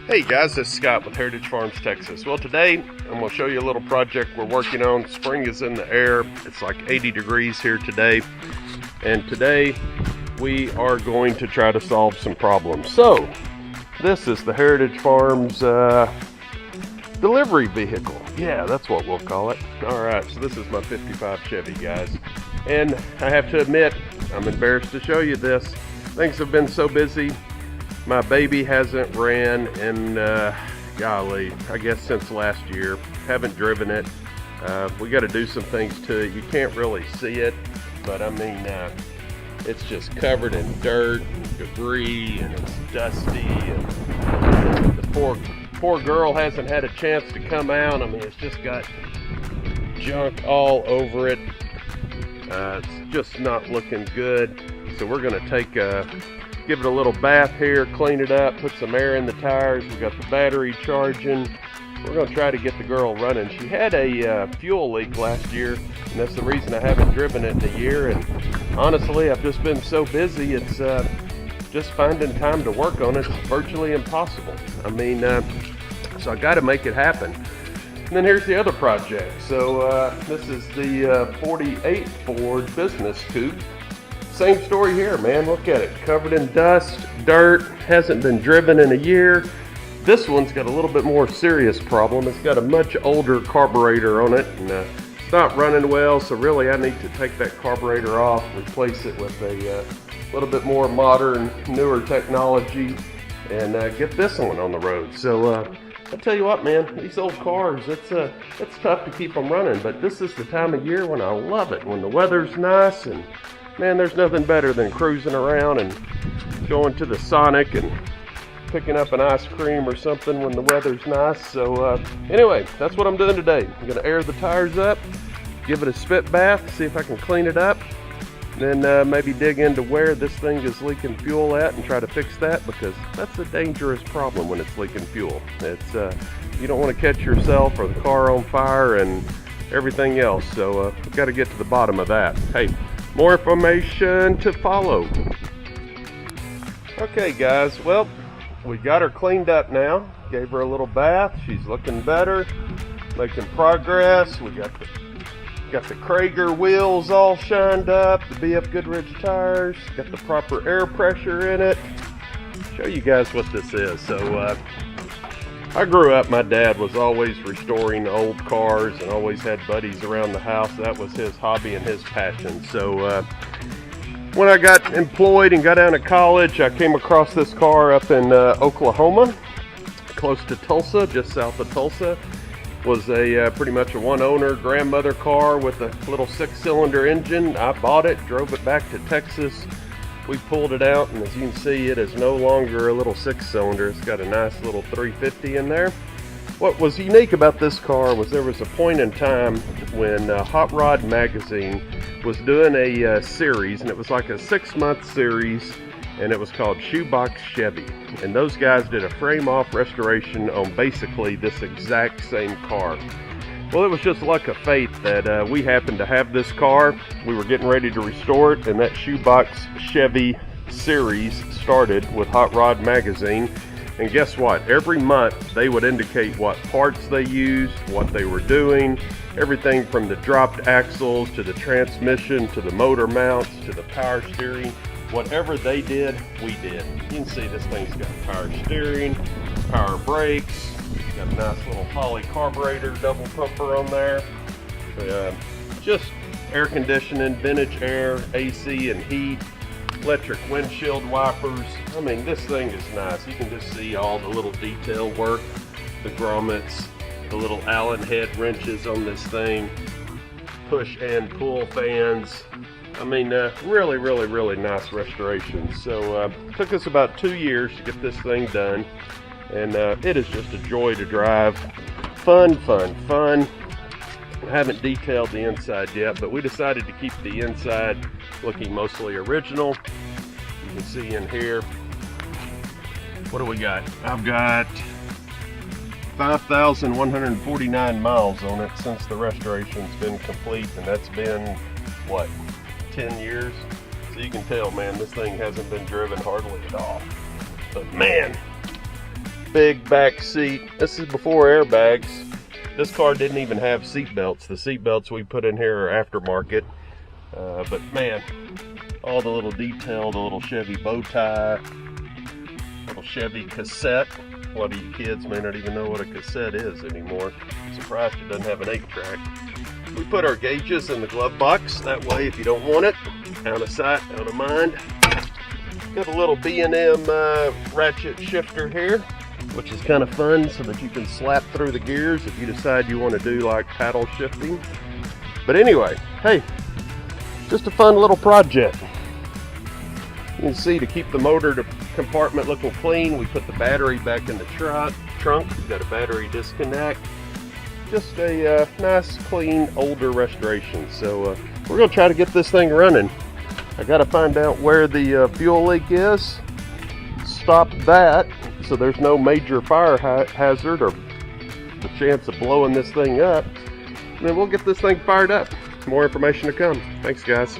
Hey guys, this is Scott with Heritage Farms, Texas. Well, today I'm going to show you a little project we're working on. Spring is in the air. It's like 80 degrees here today. And today we are going to try to solve some problems. So, this is the Heritage Farms delivery vehicle. Yeah, that's what we'll call it. Alright, so this is my 55 Chevy, guys. And I have to admit, I'm embarrassed to show you this. Things have been so busy. My baby hasn't ran in, golly, I guess since last year. Haven't driven it. We got to do some things to it. You can't really see it, but I mean, it's just covered in dirt and debris, and it's dusty. And the poor girl hasn't had a chance to come out. I mean, it's just got junk all over it. It's just not looking good. So we're going to give it a little bath here, clean it up, put some air in the tires. We got the battery charging. We're going to try to get the girl running. She had a fuel leak last year, and that's the reason I haven't driven it in a year. And honestly, I've just been so busy, it's just finding time to work on it. It's virtually impossible. I mean, so I got to make it happen. And then here's the other project. So this is the 48 Ford Business Coupe. Same story here, man. Look at it, covered in dust, dirt, hasn't been driven in a year. This one's got a little bit more serious problem. It's got a much older carburetor on it, and it's not running well, so really I need to take that carburetor off, replace it with a little bit more modern, newer technology, and get this one on the road. So I tell you what, man, these old cars, it's tough to keep them running, but this is the time of year when I love it, when the weather's nice, and man, there's nothing better than cruising around and going to the Sonic and picking up an ice cream or something when the weather's nice. So anyway, that's what I'm doing today. I'm gonna air the tires up, give it a spit bath, see if I can clean it up, then maybe dig into where this thing is leaking fuel at and try to fix that, because that's a dangerous problem when it's leaking fuel. It's you don't want to catch yourself or the car on fire and everything else. So we've got to get to the bottom of that. Hey, more information to follow. Okay guys, well, we got her cleaned up now. Gave her a little bath. She's looking better, making progress. We got the Krager wheels all shined up, the BF Goodrich tires, got the proper air pressure in it. Show you guys what this is. So I grew up, my dad was always restoring old cars and always had buddies around the house. That was his hobby and his passion. So when I got employed and got out of college, I came across this car up in Oklahoma, close to Tulsa, just south of Tulsa. Was a pretty much a one-owner grandmother car with a little 6-cylinder engine. I bought it, drove it back to Texas. We pulled it out, and as you can see, it is no longer a little 6-cylinder. It's got a nice little 350 in there. What was unique about this car was there was a point in time when Hot Rod magazine was doing a series, and it was like a 6-month series, and it was called Shoebox Chevy. And those guys did a frame-off restoration on basically this exact same car. Well, it was just luck of fate that we happened to have this car. We were getting ready to restore it, and that Shoebox Chevy series started with Hot Rod magazine. And guess what? Every month they would indicate what parts they used, what they were doing, everything from the dropped axles to the transmission to the motor mounts to the power steering. Whatever they did, we did. You can see this thing's got power steering, power brakes, got a nice little poly carburetor, double pumper on there. Just air conditioning, vintage air, AC and heat, electric windshield wipers. I mean, this thing is nice. You can just see all the little detail work, the grommets, the little Allen head wrenches on this thing, push and pull fans. I mean, really, really, really nice restoration. So it took us about 2 years to get this thing done, and it is just a joy to drive. Fun, fun, fun. I haven't detailed the inside yet, but we decided to keep the inside looking mostly original. You can see in here, what do we got? I've got 5,149 miles on it since the restoration's been complete, and that's been, what, 10 years? So you can tell, man, this thing hasn't been driven hardly at all. But man, big back seat. This is before airbags. This car didn't even have seat belts. The seat belts we put in here are aftermarket. But man, all the little detail, the little Chevy bow tie, little Chevy cassette. A lot of you kids may not even know what a cassette is anymore. I'm surprised it doesn't have an 8-track. We put our gauges in the glove box. That way, if you don't want it, out of sight, out of mind. Got a little B&M ratchet shifter here, which is kind of fun so that you can slap through the gears if you decide you want to do like paddle shifting. But anyway, hey, just a fun little project. You can see, to keep the motor compartment looking clean, we put the battery back in the trunk. We've got a battery disconnect. Just a nice, clean, older restoration. So we're going to try to get this thing running. I got to find out where the fuel leak is, stop that so there's no major fire hazard or the chance of blowing this thing up, and then we'll get this thing fired up. More information to come. Thanks, guys.